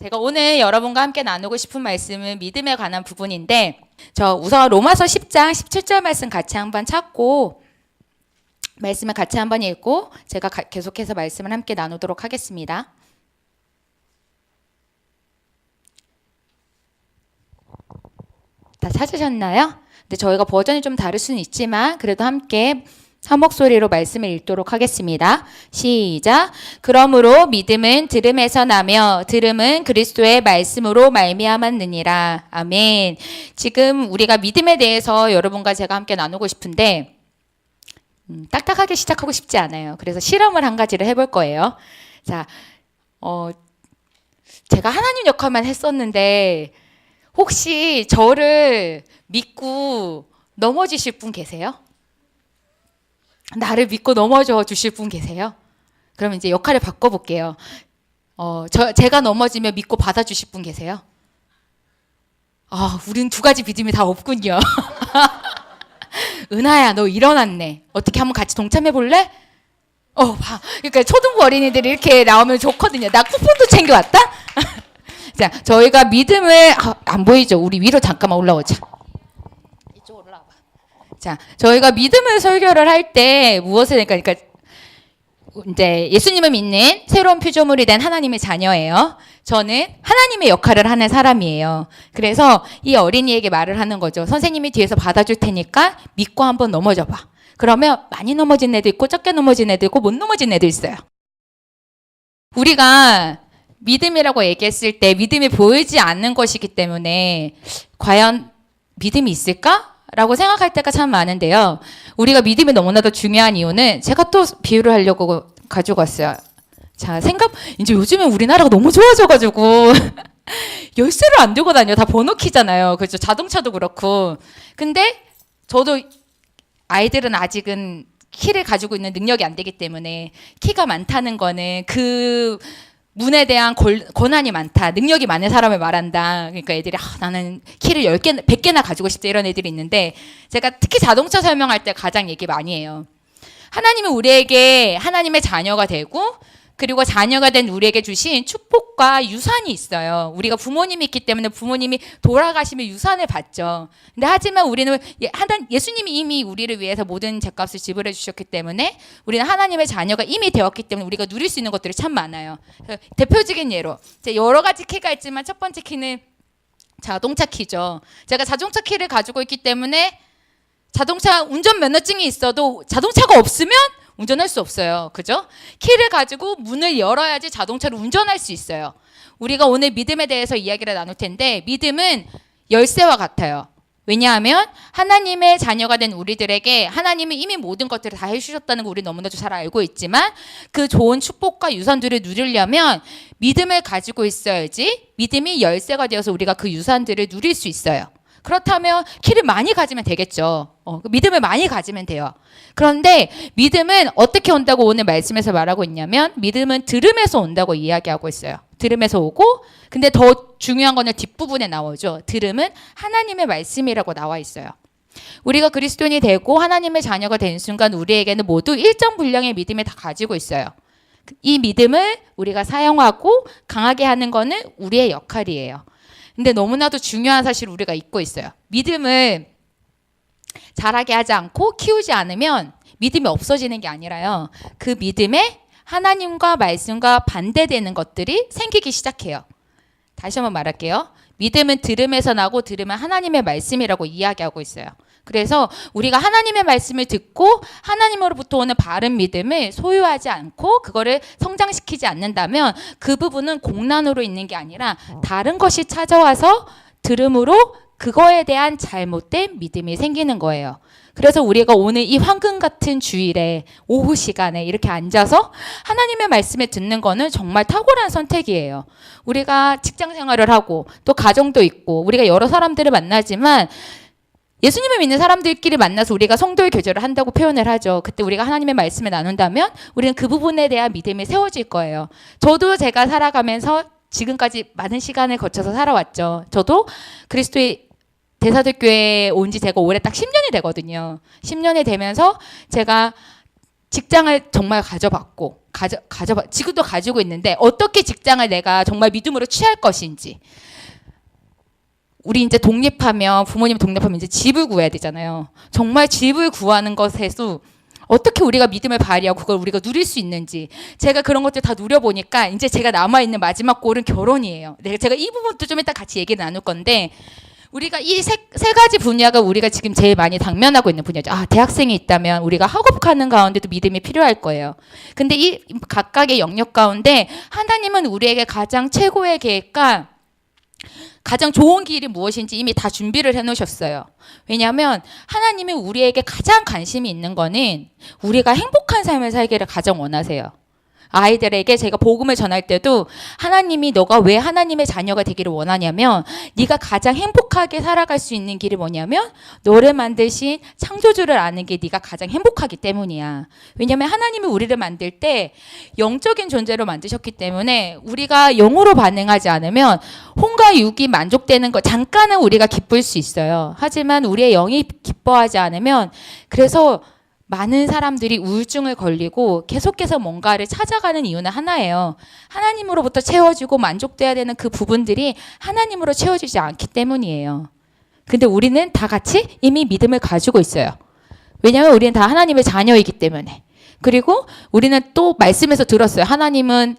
제가 오늘 여러분과 함께 나누고 싶은 말씀은 믿음에 관한 부분인데, 저 우선 로마서 10장 17절 말씀 같이 한번 찾고 말씀을 같이 한번 읽고 제가 계속해서 말씀을 함께 나누도록 하겠습니다. 다 찾으셨나요? 근데 저희가 버전이 좀 다를 수는 있지만 그래도 함께 한 목소리로 말씀을 읽도록 하겠습니다. 시작. 그러므로 믿음은 들음에서 나며 들음은 그리스도의 말씀으로 말미암았느니라. 아멘. 지금 우리가 믿음에 대해서 여러분과 제가 함께 나누고 싶은데 딱딱하게 시작하고 싶지 않아요. 그래서 실험을 한 가지를 해볼 거예요. 자, 제가 하나님 역할만 했었는데 혹시 저를 믿고 넘어지실 분 계세요? 나를 믿고 넘어져 주실 분 계세요? 그러면 이제 역할을 바꿔볼게요. 제가 넘어지면 믿고 받아주실 분 계세요? 우린 두 가지 믿음이 다 없군요. 은하야, 너 일어났네. 어떻게 한번 같이 동참해 볼래? 그러니까 초등부 어린이들이 이렇게 나오면 좋거든요. 나 쿠폰도 챙겨왔다? 자, 저희가 믿음을, 안 보이죠? 우리 위로 잠깐만 올라오자. 이쪽으로 올라와봐. 자, 저희가 믿음을 설교를 할 때 무엇을, 그러니까 이제 예수님을 믿는 새로운 피조물이 된 하나님의 자녀예요. 저는 하나님의 역할을 하는 사람이에요. 그래서 이 어린이에게 말을 하는 거죠. 선생님이 뒤에서 받아줄 테니까 믿고 한번 넘어져 봐. 그러면 많이 넘어진 애도 있고 적게 넘어진 애도 있고 못 넘어진 애도 있어요. 우리가 믿음이라고 얘기했을 때 믿음이 보이지 않는 것이기 때문에 과연 믿음이 있을까? 라고 생각할 때가 참 많은데요. 우리가 믿음이 너무나도 중요한 이유는 제가 또 비유를 하려고 가지고 왔어요. 자, 이제 요즘에 우리나라가 너무 좋아져가지고 열쇠를 안 들고 다녀. 다 번호키잖아요. 그렇죠. 자동차도 그렇고. 근데 저도 아이들은 아직은 키를 가지고 있는 능력이 안 되기 때문에 키가 많다는 거는 그 문에 대한 권한이 많다, 능력이 많은 사람을 말한다. 그러니까 애들이 나는 키를 10개, 100개나 가지고 싶다 이런 애들이 있는데 제가 특히 자동차 설명할 때 가장 얘기 많이 해요. 하나님은 우리에게 하나님의 자녀가 되고 그리고 자녀가 된 우리에게 주신 축복과 유산이 있어요. 우리가 부모님이 있기 때문에 부모님이 돌아가시면 유산을 받죠. 근데 하지만 우리는 예수님이 이미 우리를 위해서 모든 죗값을 지불해 주셨기 때문에 우리는 하나님의 자녀가 이미 되었기 때문에 우리가 누릴 수 있는 것들이 참 많아요. 대표적인 예로 여러 가지 키가 있지만 첫 번째 키는 자동차 키죠. 제가 자동차 키를 가지고 있기 때문에 자동차 운전 면허증이 있어도 자동차가 없으면 운전할 수 없어요. 그죠? 키를 가지고 문을 열어야지 자동차를 운전할 수 있어요. 우리가 오늘 믿음에 대해서 이야기를 나눌 텐데 믿음은 열쇠와 같아요. 왜냐하면 하나님의 자녀가 된 우리들에게 하나님이 이미 모든 것들을 다 해주셨다는 거 우리 너무나도 잘 알고 있지만 그 좋은 축복과 유산들을 누리려면 믿음을 가지고 있어야지 믿음이 열쇠가 되어서 우리가 그 유산들을 누릴 수 있어요. 그렇다면 키를 많이 가지면 되겠죠. 믿음을 많이 가지면 돼요. 그런데 믿음은 어떻게 온다고 오늘 말씀에서 말하고 있냐면 믿음은 들음에서 온다고 이야기하고 있어요. 들음에서 오고 근데 더 중요한 거는 뒷부분에 나오죠. 들음은 하나님의 말씀이라고 나와 있어요. 우리가 그리스도인이 되고 하나님의 자녀가 된 순간 우리에게는 모두 일정 분량의 믿음을 다 가지고 있어요. 이 믿음을 우리가 사용하고 강하게 하는 거는 우리의 역할이에요. 근데 너무나도 중요한 사실을 우리가 잊고 있어요. 믿음을 자라게 하지 않고 키우지 않으면 믿음이 없어지는 게 아니라요. 그 믿음에 하나님과 말씀과 반대되는 것들이 생기기 시작해요. 다시 한번 말할게요. 믿음은 들음에서 나고 들음은 하나님의 말씀이라고 이야기하고 있어요. 그래서 우리가 하나님의 말씀을 듣고 하나님으로부터 오는 바른 믿음을 소유하지 않고 그거를 성장시키지 않는다면 그 부분은 공란으로 있는 게 아니라 다른 것이 찾아와서 들음으로 그거에 대한 잘못된 믿음이 생기는 거예요. 그래서 우리가 오늘 이 황금 같은 주일에 오후 시간에 이렇게 앉아서 하나님의 말씀을 듣는 거는 정말 탁월한 선택이에요. 우리가 직장 생활을 하고 또 가정도 있고 우리가 여러 사람들을 만나지만 예수님을 믿는 사람들끼리 만나서 우리가 성도의 교제를 한다고 표현을 하죠. 그때 우리가 하나님의 말씀을 나눈다면 우리는 그 부분에 대한 믿음이 세워질 거예요. 저도 제가 살아가면서 지금까지 많은 시간을 거쳐서 살아왔죠. 저도 그리스도의 대사들교회에 온 지 제가 올해 딱 10년이 되거든요. 10년이 되면서 제가 직장을 정말 가져봤고 지금도 가지고 있는데 어떻게 직장을 내가 정말 믿음으로 취할 것인지. 우리 이제 독립하면 부모님 독립하면 이제 집을 구해야 되잖아요. 정말 집을 구하는 것에서 어떻게 우리가 믿음을 발휘하고 그걸 우리가 누릴 수 있는지 제가 그런 것들 다 누려보니까 이제 제가 남아있는 마지막 골은 결혼이에요. 제가 이 부분도 좀 이따 같이 얘기 나눌 건데 우리가 이 세 가지 분야가 우리가 지금 제일 많이 당면하고 있는 분야죠. 대학생이 있다면 우리가 학업하는 가운데도 믿음이 필요할 거예요. 근데 이 각각의 영역 가운데 하나님은 우리에게 가장 최고의 계획과 가장 좋은 길이 무엇인지 이미 다 준비를 해놓으셨어요. 왜냐하면 하나님이 우리에게 가장 관심이 있는 거는 우리가 행복한 삶을 살기를 가장 원하세요. 아이들에게 제가 복음을 전할 때도 하나님이 너가 왜 하나님의 자녀가 되기를 원하냐면 네가 가장 행복하게 살아갈 수 있는 길이 뭐냐면 너를 만드신 창조주를 아는 게 네가 가장 행복하기 때문이야. 왜냐하면 하나님이 우리를 만들 때 영적인 존재로 만드셨기 때문에 우리가 영으로 반응하지 않으면 혼과 육이 만족되는 거 잠깐은 우리가 기쁠 수 있어요. 하지만 우리의 영이 기뻐하지 않으면 그래서 많은 사람들이 우울증을 걸리고 계속해서 뭔가를 찾아가는 이유는 하나예요. 하나님으로부터 채워지고 만족돼야 되는 그 부분들이 하나님으로 채워지지 않기 때문이에요. 근데 우리는 다 같이 이미 믿음을 가지고 있어요. 왜냐하면 우리는 다 하나님의 자녀이기 때문에. 그리고 우리는 또 말씀에서 들었어요. 하나님은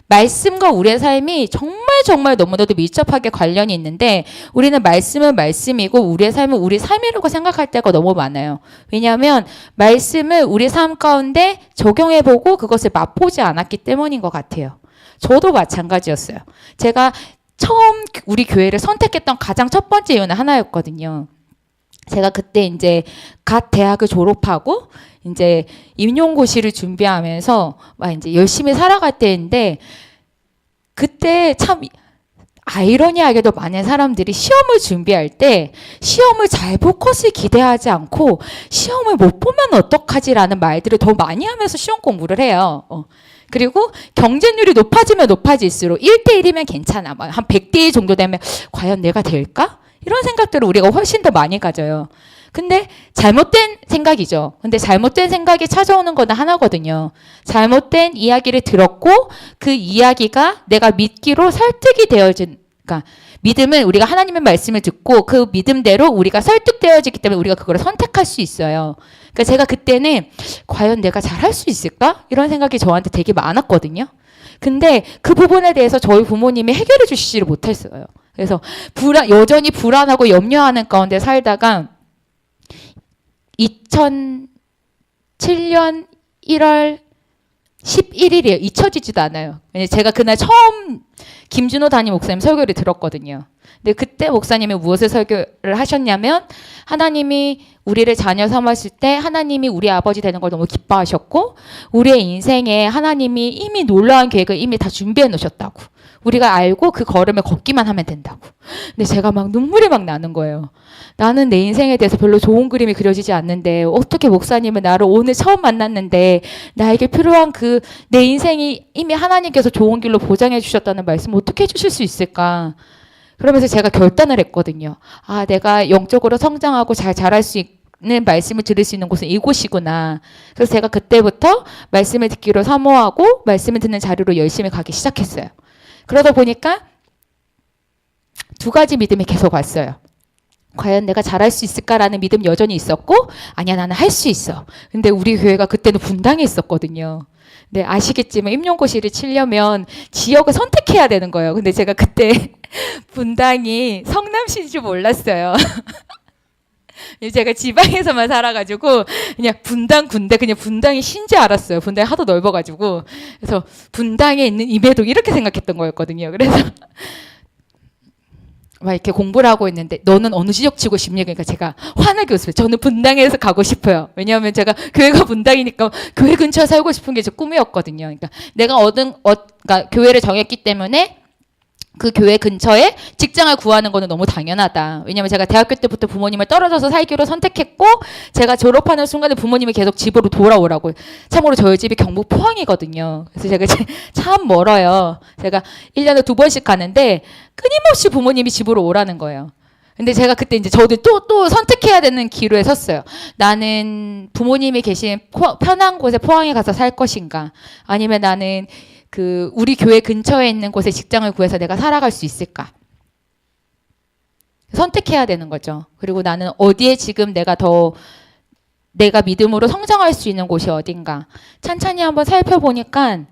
말씀과 우리의 삶이 정말 너무나도 밀접하게 관련이 있는데 우리는 말씀은 말씀이고 우리의 삶은 우리 삶이라고 생각할 때가 너무 많아요. 왜냐하면 말씀을 우리 삶 가운데 적용해보고 그것을 맛보지 않았기 때문인 것 같아요. 저도 마찬가지였어요. 제가 처음 우리 교회를 선택했던 가장 첫 번째 이유는 하나였거든요. 제가 그때 이제 갓 대학을 졸업하고 이제 임용고시를 준비하면서 막 이제 열심히 살아갈 때인데 그때 참 아이러니하게도 많은 사람들이 시험을 준비할 때 시험을 잘 볼 것을 기대하지 않고 시험을 못 보면 어떡하지라는 말들을 더 많이 하면서 시험 공부를 해요. 그리고 경쟁률이 높아지면 높아질수록 1대1이면 괜찮아. 한 100대1 정도 되면 과연 내가 될까? 이런 생각들을 우리가 훨씬 더 많이 가져요. 근데 잘못된 생각이죠. 근데 잘못된 생각이 찾아오는 건 하나거든요. 잘못된 이야기를 들었고 그 이야기가 내가 믿기로 설득이 되어진, 그러니까 믿음은 우리가 하나님의 말씀을 듣고 그 믿음대로 우리가 설득되어지기 때문에 우리가 그걸 선택할 수 있어요. 그러니까 제가 그때는 과연 내가 잘할 수 있을까? 이런 생각이 저한테 되게 많았거든요. 근데 그 부분에 대해서 저희 부모님이 해결해 주시지를 못했어요. 그래서 여전히 불안하고 염려하는 가운데 살다가 2007년 1월 11일이에요. 잊혀지지도 않아요. 제가 그날 처음 김준호 담임 목사님 설교를 들었거든요. 근데 그때 목사님이 무엇을 설교를 하셨냐면 하나님이 우리를 자녀 삼았을 때 하나님이 우리 아버지 되는 걸 너무 기뻐하셨고 우리의 인생에 하나님이 이미 놀라운 계획을 이미 다 준비해 놓으셨다고. 우리가 알고 그 걸음을 걷기만 하면 된다고. 근데 제가 막 눈물이 막 나는 거예요. 나는 내 인생에 대해서 별로 좋은 그림이 그려지지 않는데 어떻게 목사님은 나를 오늘 처음 만났는데 나에게 필요한 그 내 인생이 이미 하나님께서 좋은 길로 보장해 주셨다는 말씀 어떻게 해주실 수 있을까? 그러면서 제가 결단을 했거든요. 내가 영적으로 성장하고 잘 자랄 수 있는 말씀을 들을 수 있는 곳은 이곳이구나. 그래서 제가 그때부터 말씀을 듣기로 사모하고 말씀을 듣는 자리로 열심히 가기 시작했어요. 그러다 보니까 두 가지 믿음이 계속 왔어요. 과연 내가 잘할 수 있을까라는 믿음 여전히 있었고 아니야 나는 할 수 있어. 근데 우리 교회가 그때는 분당에 있었거든요. 네, 아시겠지만 임용고시를 치려면 지역을 선택해야 되는 거예요. 근데 제가 그때 분당이 성남시인 줄 몰랐어요. 제가 지방에서만 살아가지고 그냥 분당 군대 그냥 분당이 신지 알았어요. 분당이 하도 넓어가지고 그래서 분당에 있는 임해동 이렇게 생각했던 거였거든요. 그래서 막 이렇게 공부를 하고 있는데 너는 어느 지역 치고 싶니? 그러니까 제가 화나게 웃어요. 저는 분당에서 가고 싶어요. 왜냐하면 제가 교회가 분당이니까 교회 근처에 살고 싶은 게 제 꿈이었거든요. 그러니까 내가 그러니까 교회를 정했기 때문에 그 교회 근처에 직장을 구하는 거는 너무 당연하다. 왜냐하면 제가 대학교 때부터 부모님을 떨어져서 살기로 선택했고 제가 졸업하는 순간에 부모님이 계속 집으로 돌아오라고. 참고로 저희 집이 경북 포항이거든요. 그래서 제가 참 멀어요. 제가 1년에 2번씩 가는데 끊임없이 부모님이 집으로 오라는 거예요. 근데 제가 그때 이제 저도 또 선택해야 되는 기로에 섰어요. 나는 부모님이 계신 편한 곳에 포항에 가서 살 것인가? 아니면 나는 그 우리 교회 근처에 있는 곳에 직장을 구해서 내가 살아갈 수 있을까? 선택해야 되는 거죠. 그리고 나는 어디에 지금 내가 믿음으로 성장할 수 있는 곳이 어딘가. 찬찬히 한번 살펴보니까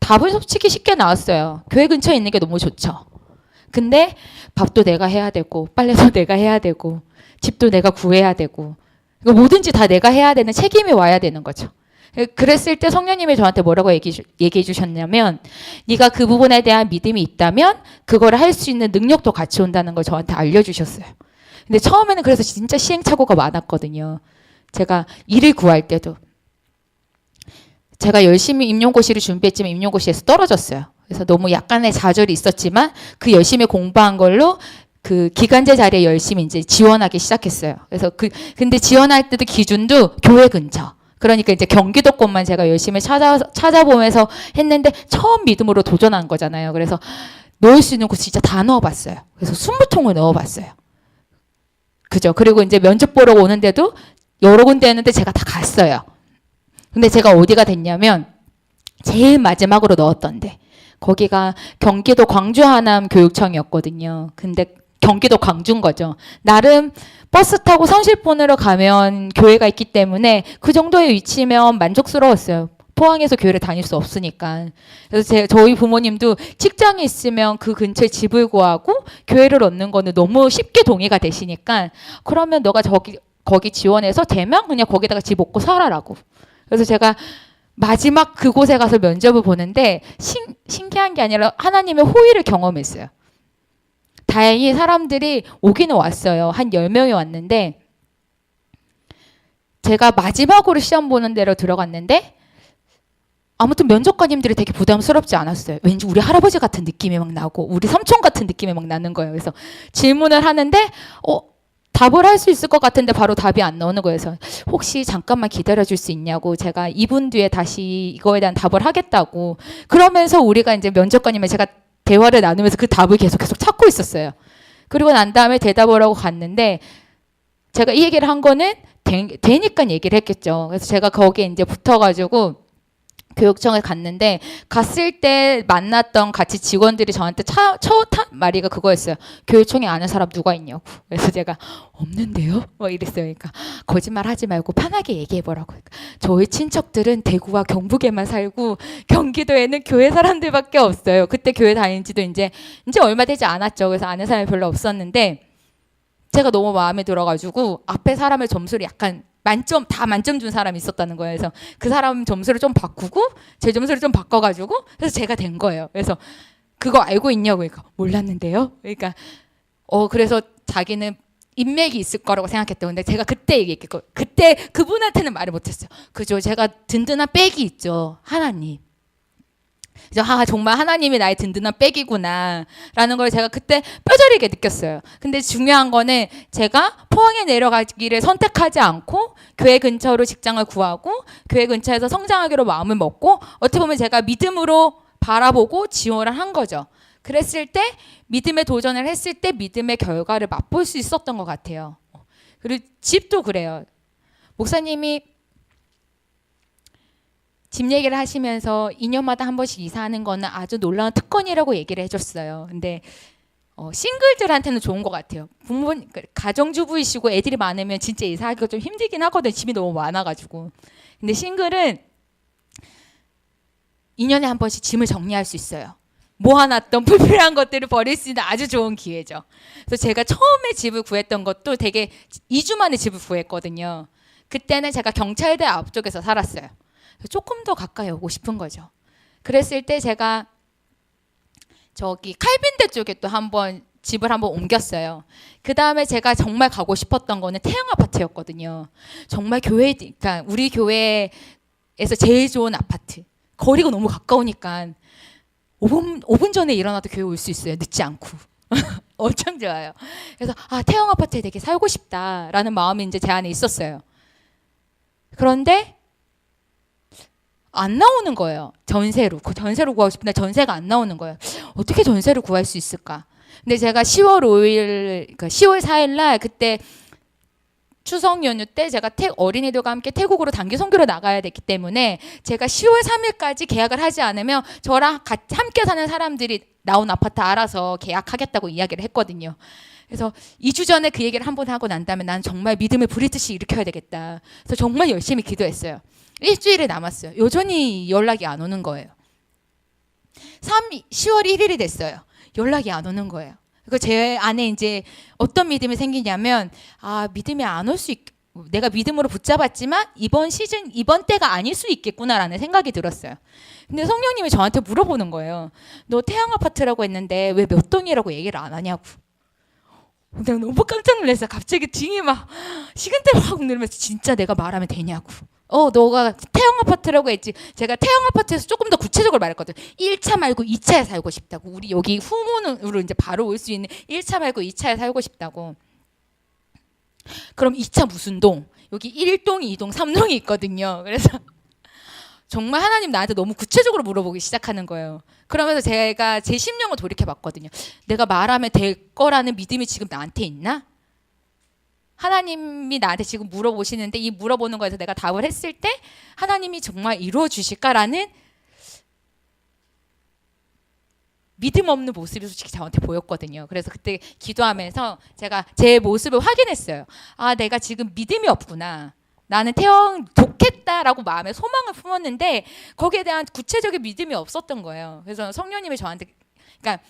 답은 솔직히 쉽게 나왔어요. 교회 근처에 있는 게 너무 좋죠. 근데 밥도 내가 해야 되고 빨래도 내가 해야 되고 집도 내가 구해야 되고 뭐든지 다 내가 해야 되는 책임이 와야 되는 거죠. 그랬을 때 성령님이 저한테 뭐라고 얘기해 주셨냐면 네가 그 부분에 대한 믿음이 있다면 그걸 할 수 있는 능력도 같이 온다는 걸 저한테 알려주셨어요. 근데 처음에는 그래서 진짜 시행착오가 많았거든요. 제가 일을 구할 때도 제가 열심히 임용고시를 준비했지만 임용고시에서 떨어졌어요. 그래서 너무 약간의 좌절이 있었지만 그 열심히 공부한 걸로 그 기간제 자리에 열심히 이제 지원하기 시작했어요. 그래서 근데 지원할 때도 기준도 교회 근처. 그러니까 이제 경기도권만 제가 열심히 찾아보면서 했는데 처음 믿음으로 도전한 거잖아요. 그래서 넣을 수 있는 곳 진짜 다 넣어봤어요. 그래서 20통을 넣어봤어요. 그죠? 그리고 이제 면접 보러 오는데도 여러 군데 했는데 제가 다 갔어요. 근데 제가 어디가 됐냐면 제일 마지막으로 넣었던데 거기가 경기도 광주 하남 교육청이었거든요. 근데 경기도 광주인 거죠. 나름 버스 타고 성실본으로 가면 교회가 있기 때문에 그 정도의 위치면 만족스러웠어요. 포항에서 교회를 다닐 수 없으니까. 그래서 저희 부모님도 직장이 있으면 그 근처에 집을 구하고 교회를 얻는 거는 너무 쉽게 동의가 되시니까 그러면 너가 거기 지원해서 되면 그냥 거기다가 집 얻고 살아라고. 그래서 제가 마지막 그곳에 가서 면접을 보는데 신기한 게 아니라 하나님의 호의를 경험했어요. 다행히 사람들이 오기는 왔어요. 한 10명이 왔는데 제가 마지막으로 시험 보는 데로 들어갔는데 아무튼 면접관님들이 되게 부담스럽지 않았어요. 왠지 우리 할아버지 같은 느낌이 막 나고 우리 삼촌 같은 느낌이 막 나는 거예요. 그래서 질문을 하는데 답을 할 수 있을 것 같은데 바로 답이 안 나오는 거예요. 그래서 혹시 잠깐만 기다려줄 수 있냐고 제가 2분 뒤에 다시 이거에 대한 답을 하겠다고 그러면서 우리가 이제 면접관님을 제가 대화를 나누면서 그 답을 계속 찾고 있었어요. 그리고 난 다음에 대답을 하고 갔는데 제가 이 얘기를 한 거는 되니까 얘기를 했겠죠. 그래서 제가 거기에 이제 붙어가지고 교육청에 갔는데 갔을 때 만났던 같이 직원들이 저한테 첫 말이가 그거였어요. 교육청에 아는 사람 누가 있냐고. 그래서 제가 없는데요? 뭐 이랬어요. 그러니까 거짓말 하지 말고 편하게 얘기해보라고. 그러니까 저희 친척들은 대구와 경북에만 살고 경기도에는 교회 사람들밖에 없어요. 그때 교회 다닌 지도 이제 얼마 되지 않았죠. 그래서 아는 사람이 별로 없었는데 제가 너무 마음에 들어가지고 앞에 사람의 점수를 약간 다 만점 준 사람이 있었다는 거예요. 그래서 그 사람 점수를 좀 바꾸고 제 점수를 좀 바꿔가지고 그래서 제가 된 거예요. 그래서 그거 알고 있냐고 그러니까 몰랐는데요. 그러니까 그래서 자기는 인맥이 있을 거라고 생각했대요. 근데 제가 그때 얘기했고 그때 그분한테는 말을 못했어요. 그죠? 제가 든든한 백이 있죠. 하나님. 그래서 정말 하나님이 나의 든든한 백이구나 라는 걸 제가 그때 뼈저리게 느꼈어요. 근데 중요한 거는 제가 포항에 내려가기를 선택하지 않고 교회 근처로 직장을 구하고 교회 근처에서 성장하기로 마음을 먹고 어떻게 보면 제가 믿음으로 바라보고 지원을 한 거죠. 그랬을 때 믿음에 도전을 했을 때 믿음의 결과를 맛볼 수 있었던 것 같아요. 그리고 집도 그래요. 목사님이 집 얘기를 하시면서 2년마다 한 번씩 이사하는 거는 아주 놀라운 특권이라고 얘기를 해줬어요. 근데 싱글들한테는 좋은 것 같아요. 가정주부이시고 애들이 많으면 진짜 이사하기가 좀 힘들긴 하거든요. 집이 너무 많아가지고. 근데 싱글은 2년에 한 번씩 짐을 정리할 수 있어요. 모아놨던 불필요한 것들을 버릴 수 있는 아주 좋은 기회죠. 그래서 제가 처음에 집을 구했던 것도 되게 2주 만에 집을 구했거든요. 그때는 제가 경찰대 앞쪽에서 살았어요. 조금 더 가까이 오고 싶은 거죠. 그랬을 때 제가 저기 칼빈대 쪽에 또 집을 한번 옮겼어요. 그 다음에 제가 정말 가고 싶었던 거는 태영 아파트였거든요. 정말 그러니까 우리 교회에서 제일 좋은 아파트. 거리가 너무 가까우니까 5분 전에 일어나도 교회 올 수 있어요. 늦지 않고. 엄청 좋아요. 그래서 태영 아파트에 되게 살고 싶다라는 마음이 이제 제 안에 있었어요. 그런데 안 나오는 거예요. 전세로 구하고 싶은데 전세가 안 나오는 거예요. 어떻게 전세를 구할 수 있을까? 근데 제가 10월 5일, 그러니까 10월 4일 날 그때 추석 연휴 때 제가 어린이들과 함께 태국으로 단기 선교로 나가야 됐기 때문에 제가 10월 3일까지 계약을 하지 않으면 저랑 같이 함께 사는 사람들이 나온 아파트 알아서 계약하겠다고 이야기를 했거든요. 그래서 2주 전에 그 얘기를 한 번 하고 난 다음에 난 정말 믿음을 부리듯이 일으켜야 되겠다. 그래서 정말 열심히 기도했어요. 일주일이 남았어요. 여전히 연락이 안 오는 거예요. 10월 1일이 됐어요. 연락이 안 오는 거예요. 그 제 안에 이제 어떤 믿음이 생기냐면 믿음이 안 올 수 내가 믿음으로 붙잡았지만 이번 시즌 이번 때가 아닐 수 있겠구나라는 생각이 들었어요. 근데 성령님이 저한테 물어보는 거예요. 너 태양 아파트라고 했는데 왜 몇 동이라고 얘기를 안 하냐고. 내가 너무 깜짝 놀랐어요. 갑자기 등이 막 식은땀 확 누르면서 진짜 내가 말하면 되냐고. 너가 태양 아파트라고 했지. 제가 태양 아파트에서 조금 더 구체적으로 말했거든. 1차 말고 2차에 살고 싶다고. 우리 여기 후문으로 이제 바로 올 수 있는 1차 말고 2차에 살고 싶다고. 그럼 2차 무슨 동? 여기 1동, 2동, 3동이 있거든요. 그래서 정말 하나님 나한테 너무 구체적으로 물어보기 시작하는 거예요. 그러면서 제가 제 심령을 돌이켜 봤거든요. 내가 말하면 될 거라는 믿음이 지금 나한테 있나? 하나님이 나한테 지금 물어보시는데 이 물어보는 거에서 내가 답을 했을 때 하나님이 정말 이루어 주실까라는 믿음 없는 모습이 솔직히 저한테 보였거든요. 그래서 그때 기도하면서 제가 제 모습을 확인했어요. 내가 지금 믿음이 없구나. 나는 태영 좋겠다라고 마음에 소망을 품었는데 거기에 대한 구체적인 믿음이 없었던 거예요. 그래서 성령님이 저한테 그러니까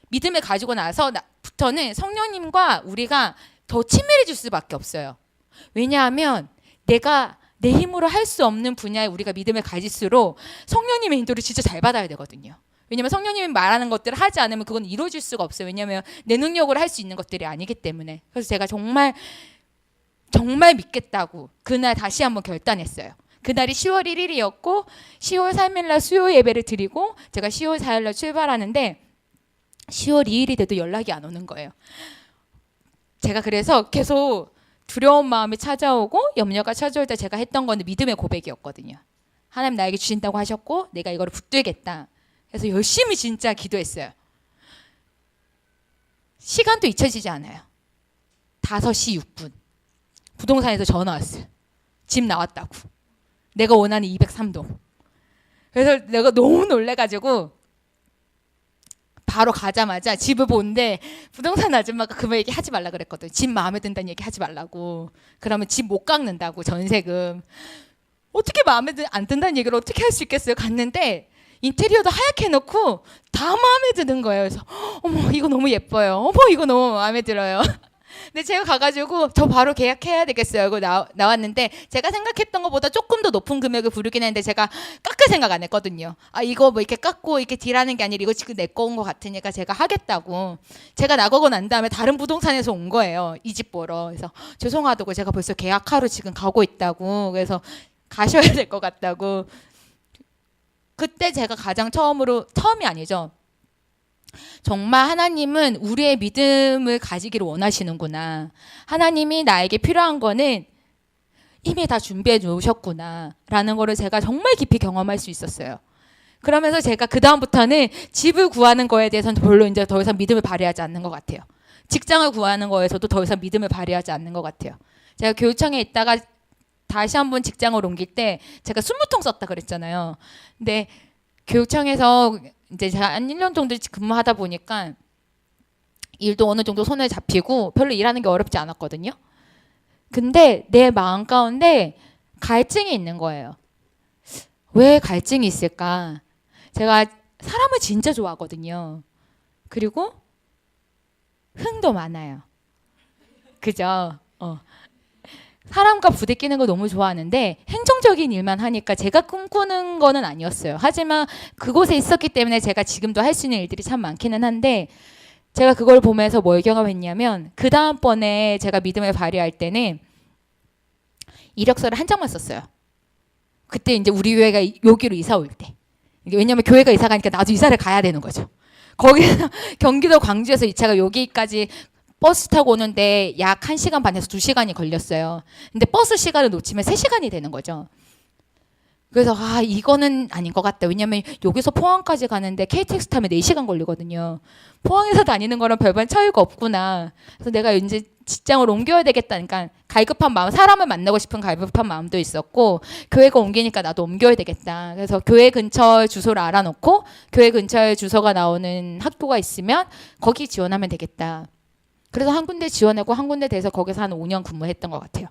믿음을 가지고 나서부터는 성령님과 우리가 더 친밀해질 수밖에 없어요. 왜냐하면 내가 내 힘으로 할 수 없는 분야에 우리가 믿음을 가질수록 성령님의 인도를 진짜 잘 받아야 되거든요. 왜냐하면 성령님이 말하는 것들을 하지 않으면 그건 이루어질 수가 없어요. 왜냐하면 내 능력으로 할 수 있는 것들이 아니기 때문에. 그래서 제가 정말 믿겠다고 그날 다시 한번 결단했어요. 그날이 10월 1일이었고 10월 3일 날 수요 예배를 드리고 제가 10월 4일 날 출발하는데 10월 2일이 돼도 연락이 안 오는 거예요. 제가 그래서 계속 두려운 마음이 찾아오고 염려가 찾아올 때 제가 했던 건 믿음의 고백이었거든요. 하나님 나에게 주신다고 하셨고 내가 이거를 붙들겠다. 그래서 열심히 진짜 기도했어요. 시간도 잊혀지지 않아요. 5시 6분 부동산에서 전화 왔어요. 집 나왔다고. 내가 원하는 203동. 그래서 내가 너무 놀래가지고 바로 가자마자 집을 보는데 부동산 아줌마가 그 얘기 하지 말라 그랬거든요. 집 마음에 든다는 얘기 하지 말라고. 그러면 집 못 깎는다고 전세금. 어떻게 마음에 안 든다는 얘기를 어떻게 할 수 있겠어요. 갔는데 인테리어도 하얗게 해놓고 다 마음에 드는 거예요. 그래서 어머 이거 너무 예뻐요. 어머 이거 너무 마음에 들어요. 근데 제가 가가지고 저 바로 계약해야 되겠어요. 이거 나왔는데 제가 생각했던 것보다 조금 더 높은 금액을 부르긴 했는데 제가 깎을 생각 안 했거든요. 이거 뭐 이렇게 깎고 이렇게 딜하는 게 아니라 이거 지금 내 거 온 것 같으니까 제가 하겠다고. 제가 나가고 난 다음에 다른 부동산에서 온 거예요. 이 집 보러. 그래서 죄송하다고 제가 벌써 계약하러 지금 가고 있다고. 그래서 가셔야 될 것 같다고. 그때 제가 가장 처음이 아니죠. 정말 하나님은 우리의 믿음을 가지기를 원하시는구나. 하나님이 나에게 필요한 거는 이미 다 준비해 놓으셨구나 라는 거를 제가 정말 깊이 경험할 수 있었어요. 그러면서 제가 그 다음부터는 집을 구하는 거에 대해서는 별로 이제 더 이상 믿음을 발휘하지 않는 것 같아요. 직장을 구하는 거에서도 더 이상 믿음을 발휘하지 않는 것 같아요. 제가 교육청에 있다가 다시 한번 직장을 옮길 때 제가 20통 썼다 그랬잖아요. 근데 교육청에서 이제 제가 한 1년 정도 근무하다 보니까 일도 어느 정도 손에 잡히고 별로 일하는 게 어렵지 않았거든요. 근데 내 마음 가운데 갈증이 있는 거예요. 왜 갈증이 있을까? 제가 사람을 진짜 좋아하거든요. 그리고 흥도 많아요. 그죠? 사람과 부대끼는 거 너무 좋아하는데 행정적인 일만 하니까 제가 꿈꾸는 거는 아니었어요. 하지만 그곳에 있었기 때문에 제가 지금도 할 수 있는 일들이 참 많기는 한데 제가 그걸 보면서 뭘 경험했냐면 그 다음번에 제가 믿음을 발휘할 때는 이력서를 한 장만 썼어요. 그때 이제 우리 교회가 여기로 이사 올 때. 왜냐하면 교회가 이사 가니까 나도 이사를 가야 되는 거죠. 거기서 경기도 광주에서 이 차가 여기까지 버스 타고 오는데 약 1시간 반에서 2시간이 걸렸어요. 근데 버스 시간을 놓치면 3시간이 되는 거죠. 그래서 이거는 아닌 것 같다. 왜냐면 여기서 포항까지 가는데 KTX 타면 4시간 걸리거든요. 포항에서 다니는 거랑 별반 차이가 없구나. 그래서 내가 이제 직장을 옮겨야 되겠다. 그러니까 갈급한 마음, 사람을 만나고 싶은 갈급한 마음도 있었고, 교회가 옮기니까 나도 옮겨야 되겠다. 그래서 교회 근처 주소를 알아놓고 교회 근처에 주소가 나오는 학교가 있으면 거기 지원하면 되겠다. 그래서 한 군데 지원하고 한 군데 돼서 거기서 한 5년 근무했던 것 같아요.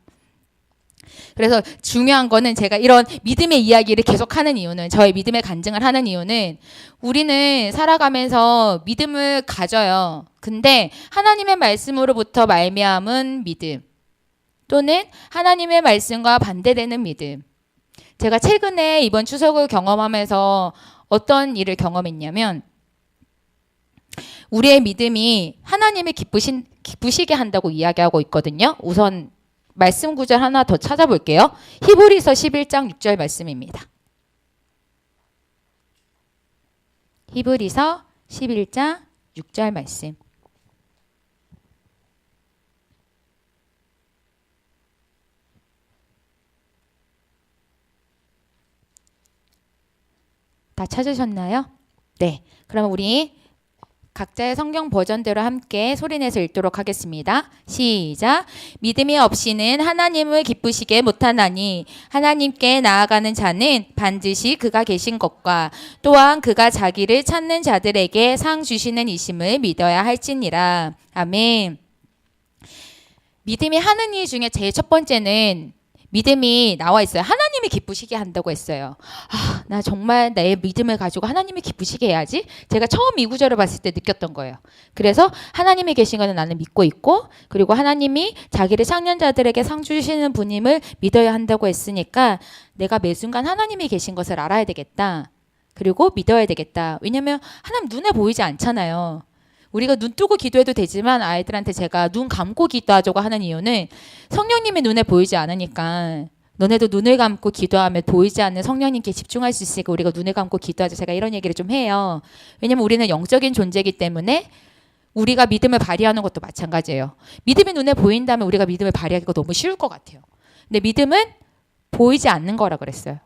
그래서 중요한 거는 제가 이런 믿음의 이야기를 계속하는 이유는, 저의 믿음의 간증을 하는 이유는, 우리는 살아가면서 믿음을 가져요. 근데 하나님의 말씀으로부터 말미암은 믿음, 또는 하나님의 말씀과 반대되는 믿음. 제가 최근에 이번 추석을 경험하면서 어떤 일을 경험했냐면, 우리의 믿음이 하나님을 기쁘시게 한다고 이야기하고 있거든요. 우선 말씀 구절 하나 더 찾아볼게요. 히브리서 11장 6절 말씀입니다. 히브리서 11장 6절 말씀. 다 찾으셨나요? 네. 그럼 우리 각자의 성경 버전대로 함께 소리내서 읽도록 하겠습니다. 시작. 믿음이 없이는 하나님을 기쁘시게 못하나니 하나님께 나아가는 자는 반드시 그가 계신 것과 또한 그가 자기를 찾는 자들에게 상 주시는 이심을 믿어야 할지니라. 아멘. 믿음이 하는 일 중에 제일 첫 번째는 믿음이 나와 있어요. 하나님이 기쁘시게 한다고 했어요. 나 정말 나의 믿음을 가지고 하나님이 기쁘시게 해야지. 제가 처음 이 구절을 봤을 때 느꼈던 거예요. 그래서 하나님이 계신 거는 나는 믿고 있고, 그리고 하나님이 자기를 찾는 자들에게 상 주시는 분임을 믿어야 한다고 했으니까 내가 매 순간 하나님이 계신 것을 알아야 되겠다. 그리고 믿어야 되겠다. 왜냐면 하나님 눈에 보이지 않잖아요. 우리가 눈 뜨고 기도해도 되지만 아이들한테 제가 눈 감고 기도하자고 하는 이유는, 성령님이 눈에 보이지 않으니까 너네도 눈을 감고 기도하면 보이지 않는 성령님께 집중할 수 있으니까 우리가 눈을 감고 기도하자. 제가 이런 얘기를 좀 해요. 왜냐면 우리는 영적인 존재이기 때문에 우리가 믿음을 발휘하는 것도 마찬가지예요. 믿음이 눈에 보인다면 우리가 믿음을 발휘하기가 너무 쉬울 것 같아요. 근데 믿음은 보이지 않는 거라 그랬어요.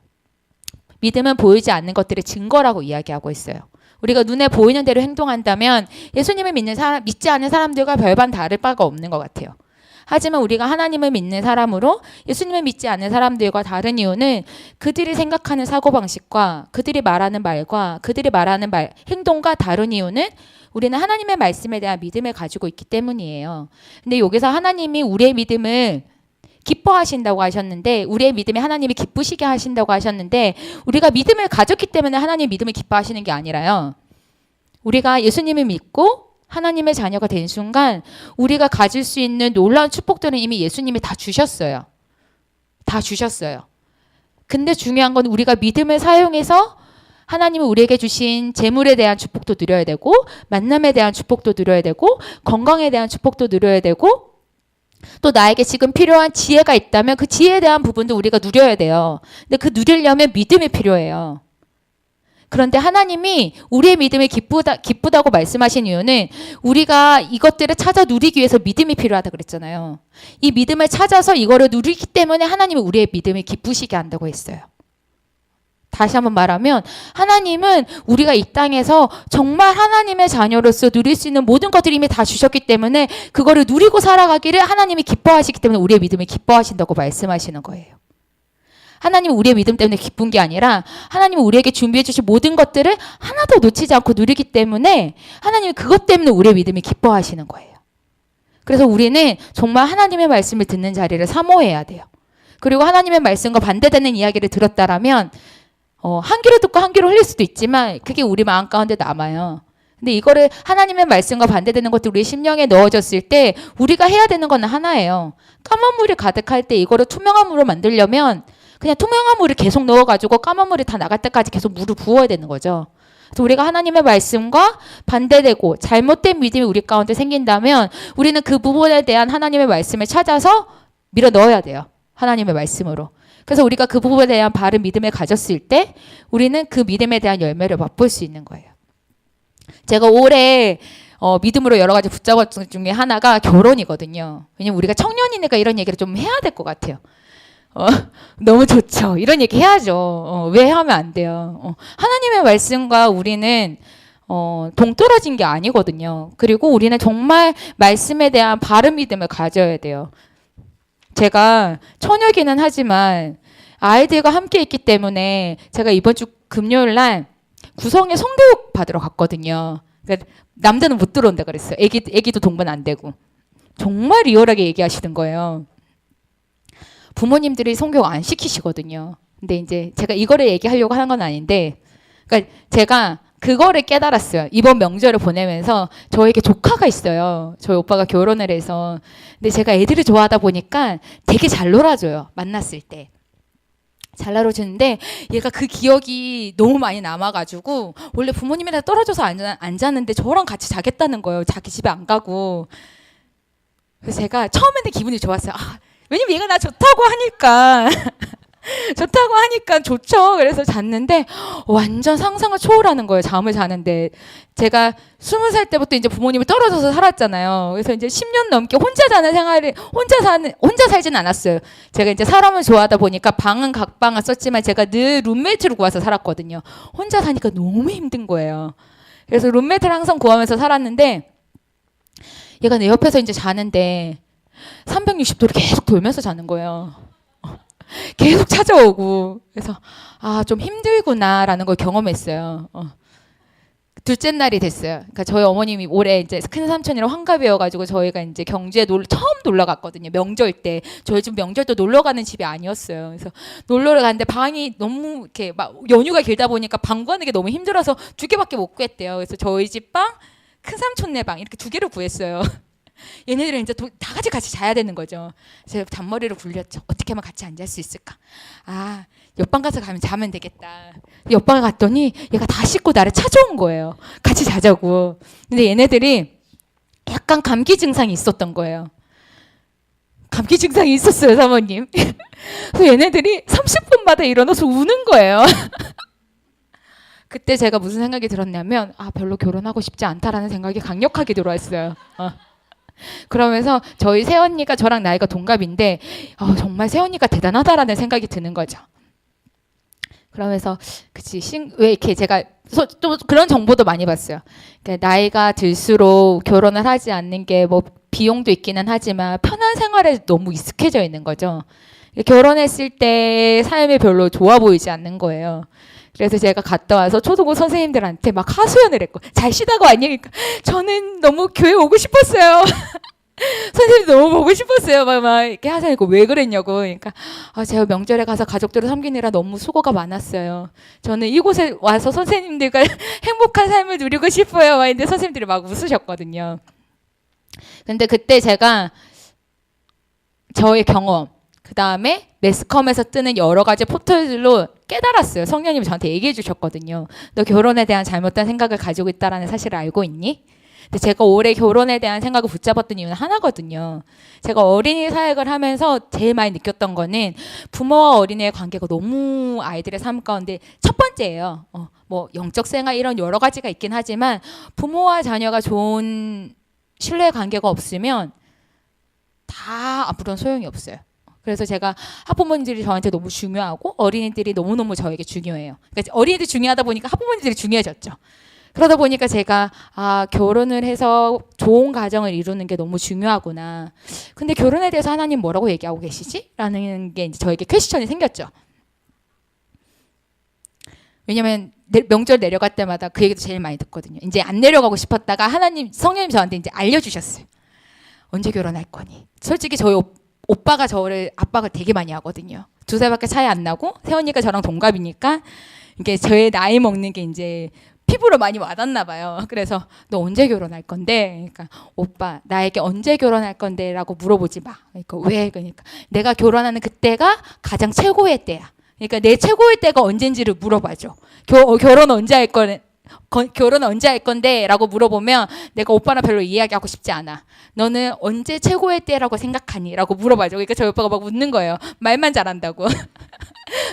믿음은 보이지 않는 것들의 증거라고 이야기하고 있어요. 우리가 눈에 보이는 대로 행동한다면 예수님을 믿지 않는 사람들과 별반 다를 바가 없는 것 같아요. 하지만 우리가 하나님을 믿는 사람으로 예수님을 믿지 않는 사람들과 다른 이유는 그들이 생각하는 사고방식과 그들이 말하는 말과 그들이 말하는 행동과 다른 이유는 우리는 하나님의 말씀에 대한 믿음을 가지고 있기 때문이에요. 근데 여기서 하나님이 우리의 믿음을 기뻐하신다고 하셨는데, 우리의 믿음이 하나님이 기쁘시게 하신다고 하셨는데, 우리가 믿음을 가졌기 때문에 하나님 믿음을 기뻐하시는 게 아니라요. 우리가 예수님을 믿고 하나님의 자녀가 된 순간 우리가 가질 수 있는 놀라운 축복들은 이미 예수님이 다 주셨어요. 다 주셨어요. 근데 중요한 건 우리가 믿음을 사용해서 하나님이 우리에게 주신 재물에 대한 축복도 누려야 되고, 만남에 대한 축복도 누려야 되고, 건강에 대한 축복도 누려야 되고, 또 나에게 지금 필요한 지혜가 있다면 그 지혜에 대한 부분도 우리가 누려야 돼요. 근데 그 누리려면 믿음이 필요해요. 그런데 하나님이 우리의 믿음이 기쁘다고 말씀하신 이유는 우리가 이것들을 찾아 누리기 위해서 믿음이 필요하다 그랬잖아요. 이 믿음을 찾아서 이거를 누리기 때문에 하나님은 우리의 믿음을 기쁘시게 한다고 했어요. 다시 한번 말하면 하나님은 우리가 이 땅에서 정말 하나님의 자녀로서 누릴 수 있는 모든 것들을 이미 다 주셨기 때문에 그거를 누리고 살아가기를 하나님이 기뻐하시기 때문에 우리의 믿음을 기뻐하신다고 말씀하시는 거예요. 하나님은 우리의 믿음 때문에 기쁜 게 아니라 하나님은 우리에게 준비해 주신 모든 것들을 하나도 놓치지 않고 누리기 때문에 하나님은 그것 때문에 우리의 믿음이 기뻐하시는 거예요. 그래서 우리는 정말 하나님의 말씀을 듣는 자리를 사모해야 돼요. 그리고 하나님의 말씀과 반대되는 이야기를 들었다라면 한 귀로 듣고 한 귀로 흘릴 수도 있지만 그게 우리 마음 가운데 남아요. 근데 이거를 하나님의 말씀과 반대되는 것들이 우리 심령에 넣어졌을 때 우리가 해야 되는 건 하나예요. 까만 물이 가득할 때 이거를 투명한 물로 만들려면 그냥 투명한 물을 계속 넣어가지고 까만 물이 다 나갈 때까지 계속 물을 부어야 되는 거죠. 그래서 우리가 하나님의 말씀과 반대되고 잘못된 믿음이 우리 가운데 생긴다면 우리는 그 부분에 대한 하나님의 말씀을 찾아서 밀어 넣어야 돼요. 하나님의 말씀으로. 그래서 우리가 그 부분에 대한 바른 믿음을 가졌을 때 우리는 그 믿음에 대한 열매를 맛볼 수 있는 거예요. 제가 올해 믿음으로 여러 가지 붙잡은 것 중에 하나가 결혼이거든요. 왜냐면 우리가 청년이니까 이런 얘기를 좀 해야 될 것 같아요. 너무 좋죠. 이런 얘기 해야죠. 왜 하면 안 돼요? 하나님의 말씀과 우리는 동떨어진 게 아니거든요. 그리고 우리는 정말 말씀에 대한 바른 믿음을 가져야 돼요. 제가 처녀기는 하지만 아이들과 함께 있기 때문에 제가 이번 주 금요일 날 구성에 성교육 받으러 갔거든요. 그러니까 남자는 못 들어온다 그랬어요. 애기도 동반 안 되고. 정말 리얼하게 얘기하시는 거예요. 부모님들이 성교육 안 시키시거든요. 근데 이제 제가 이거를 얘기하려고 하는 건 아닌데, 그러니까 제가 그거를 깨달았어요. 이번 명절을 보내면서 저에게 조카가 있어요. 저희 오빠가 결혼을 해서. 근데 제가 애들을 좋아하다 보니까 되게 잘 놀아줘요. 만났을 때. 잘 놀아주는데 얘가 그 기억이 너무 많이 남아가지고 원래 부모님이랑 떨어져서 안 자는데 저랑 같이 자겠다는 거예요. 자기 집에 안 가고. 그래서 제가 처음에는 기분이 좋았어요. 왜냐면 얘가 나 좋다고 하니까. 좋다고 하니까 좋죠. 그래서 잤는데 완전 상상을 초월하는 거예요. 잠을 자는데. 제가 20살 때부터 이제 부모님을 떨어져서 살았잖아요. 그래서 이제 10년 넘게 혼자 자는 생활을 혼자 살지는 않았어요. 제가 이제 사람을 좋아하다 보니까 방은 각 방을 썼지만 제가 늘 룸메이트를 구해서 살았거든요. 혼자 사니까 너무 힘든 거예요. 그래서 룸메이트를 항상 구하면서 살았는데 얘가 내 옆에서 이제 자는데 360도를 계속 돌면서 자는 거예요. 계속 찾아오고. 그래서 좀 힘들구나라는 걸 경험했어요. 둘째 날이 됐어요. 그러니까 저희 어머님이 올해 이제 큰 삼촌이랑 환갑이어가지고 저희가 이제 경주에 처음 놀러 갔거든요. 명절 때. 저희 집 명절도 놀러 가는 집이 아니었어요. 그래서 놀러를 갔는데 방이 너무 이렇게 막 연휴가 길다 보니까 방 구하는 게 너무 힘들어서 2개밖에 못 구했대요. 그래서 저희 집 방, 큰 삼촌네 방 이렇게 2개를 구했어요. 얘네들은 이제 다 같이 자야 되는 거죠. 제가 잔머리를 굴렸죠. 어떻게 하면 같이 안 잘 수 있을까? 옆방 가서 자면 되겠다. 옆방에 갔더니 얘가 다 씻고 나를 찾아온 거예요. 같이 자자고. 근데 얘네들이 약간 감기 증상이 있었던 거예요. 감기 증상이 있었어요, 사모님. 그래서 얘네들이 30분마다 일어나서 우는 거예요. 그때 제가 무슨 생각이 들었냐면 별로 결혼하고 싶지 않다라는 생각이 강력하게 들어왔어요. 그러면서 저희 새언니가 저랑 나이가 동갑인데 정말 새언니가 대단하다라는 생각이 드는 거죠. 그러면서 왜 이렇게 제가 또 그런 정보도 많이 봤어요. 그러니까 나이가 들수록 결혼을 하지 않는 게 뭐 비용도 있기는 하지만 편한 생활에 너무 익숙해져 있는 거죠. 결혼했을 때 삶이 별로 좋아 보이지 않는 거예요. 그래서 제가 갔다 와서 초등부 선생님들한테 막 하소연을 했고, 잘 쉬다가 왔냐니까 저는 너무 교회 오고 싶었어요. 선생님 너무 보고 싶었어요. 막 이렇게 하소연했고, 왜 그랬냐고. 그러니까 제가 명절에 가서 가족들을 섬기느라 너무 수고가 많았어요. 저는 이곳에 와서 선생님들과 행복한 삶을 누리고 싶어요. 근데 선생님들이 막 웃으셨거든요. 근데 그때 제가 저의 경험, 그 다음에 매스컴에서 뜨는 여러 가지 포털들로 깨달았어요. 성령님이 저한테 얘기해 주셨거든요. 너 결혼에 대한 잘못된 생각을 가지고 있다는 사실을 알고 있니? 근데 제가 올해 결혼에 대한 생각을 붙잡았던 이유는 하나거든요. 제가 어린이 사역을 하면서 제일 많이 느꼈던 거는 부모와 어린이의 관계가 너무 아이들의 삶 가운데 첫 번째예요. 뭐 영적 생활 이런 여러 가지가 있긴 하지만 부모와 자녀가 좋은 신뢰 관계가 없으면 다 아무런 소용이 없어요. 그래서 제가 학부모님들이 저한테 너무 중요하고 어린이들이 너무너무 저에게 중요해요. 그러니까 어린이들이 중요하다 보니까 학부모님들이 중요해졌죠. 그러다 보니까 제가 결혼을 해서 좋은 가정을 이루는 게 너무 중요하구나. 근데 결혼에 대해서 하나님 뭐라고 얘기하고 계시지? 라는 게 이제 저에게 퀘스천이 생겼죠. 왜냐면 명절 내려갈 때마다 그 얘기도 제일 많이 듣거든요. 이제 안 내려가고 싶었다가 성령님 저한테 이제 알려주셨어요. 언제 결혼할 거니? 솔직히 저희 오빠가 저를 압박을 되게 많이 하거든요. 2살밖에 차이 안 나고 새언니가 저랑 동갑이니까 이게 저의 나이 먹는 게 이제 피부로 많이 와닿나 봐요. 그래서 너 언제 결혼할 건데? 그러니까 오빠 나에게 언제 결혼할 건데라고 물어보지 마. 그러니까 왜? 그러니까 내가 결혼하는 그때가 가장 최고의 때야. 그러니까 내 최고의 때가 언젠지를 물어봐줘. 결혼 언제 할 거는? 결혼 언제 할 건데? 라고 물어보면 내가 오빠랑 별로 이야기하고 싶지 않아. 너는 언제 최고의 때라고 생각하니? 라고 물어봐줘. 그러니까 저희 오빠가 막 웃는 거예요. 말만 잘한다고.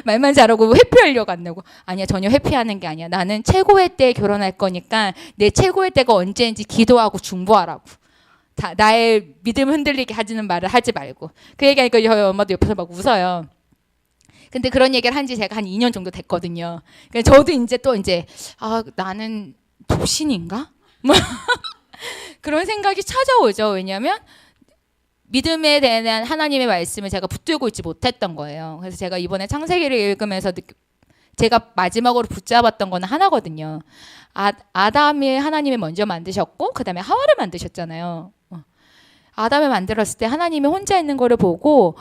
말만 잘하고 회피하려고 한다고. 아니야, 전혀 회피하는 게 아니야. 나는 최고의 때에 결혼할 거니까 내 최고의 때가 언제인지 기도하고 중보하라고. 나의 믿음 흔들리게 하지는 말을 하지 말고. 그 얘기하니까 저희 엄마도 옆에서 막 웃어요. 근데 그런 얘기를 한 지 제가 한 2년 정도 됐거든요. 그러니까 저도 이제 또 이제 나는 도신인가? 뭐 그런 생각이 찾아오죠. 왜냐하면 믿음에 대한 하나님의 말씀을 제가 붙들고 있지 못했던 거예요. 그래서 제가 이번에 창세기를 읽으면서 제가 마지막으로 붙잡았던 거는 하나거든요. 아담이 하나님이 먼저 만드셨고 그 다음에 하와를 만드셨잖아요. 아담을 만들었을 때 하나님이 혼자 있는 거를 보고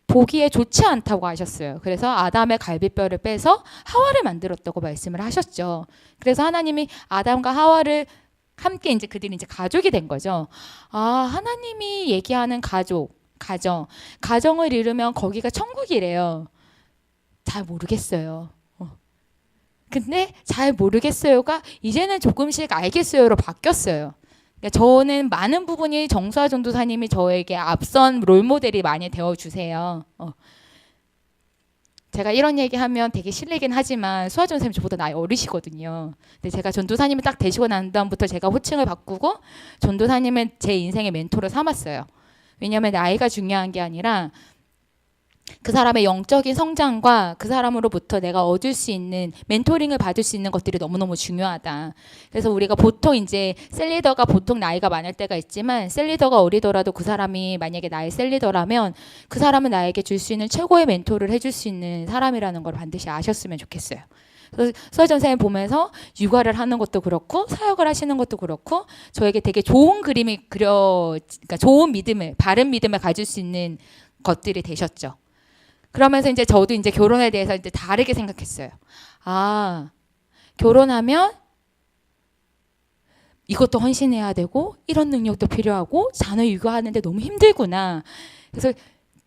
보기에 좋지 않다고 하셨어요. 그래서 아담의 갈비뼈를 빼서 하와를 만들었다고 말씀을 하셨죠. 그래서 하나님이 아담과 하와를 함께 이제 그들이 이제 가족이 된 거죠. 하나님이 얘기하는 가정을 이루면 거기가 천국이래요. 잘 모르겠어요. 근데 잘 모르겠어요가 이제는 조금씩 알겠어요로 바뀌었어요. 그러니까 저는 많은 부분이 정수아 전도사님이 저에게 앞선 롤모델이 많이 되어주세요. 제가 이런 얘기하면 되게 실례긴 하지만 수아 전도사님 저보다 나이 어리시거든요. 근데 제가 전도사님이 딱 되시고 난 다음부터 제가 호칭을 바꾸고 전도사님은 제 인생의 멘토를 삼았어요. 왜냐하면 나이가 중요한 게 아니라 그 사람의 영적인 성장과 그 사람으로부터 내가 얻을 수 있는 멘토링을 받을 수 있는 것들이 너무너무 중요하다. 그래서 우리가 보통 이제 셀리더가 보통 나이가 많을 때가 있지만 셀리더가 어리더라도 그 사람이 만약에 나의 셀리더라면 그 사람은 나에게 줄 수 있는 최고의 멘토를 해줄 수 있는 사람이라는 걸 반드시 아셨으면 좋겠어요. 그래서 수아 전사님 보면서 육아를 하는 것도 그렇고 사역을 하시는 것도 그렇고 저에게 되게 좋은 그림이 그러니까 좋은 믿음을 바른 믿음을 가질 수 있는 것들이 되셨죠. 그러면서 이제 저도 이제 결혼에 대해서 이제 다르게 생각했어요. 결혼하면 이것도 헌신해야 되고 이런 능력도 필요하고 자녀 육아하는데 너무 힘들구나. 그래서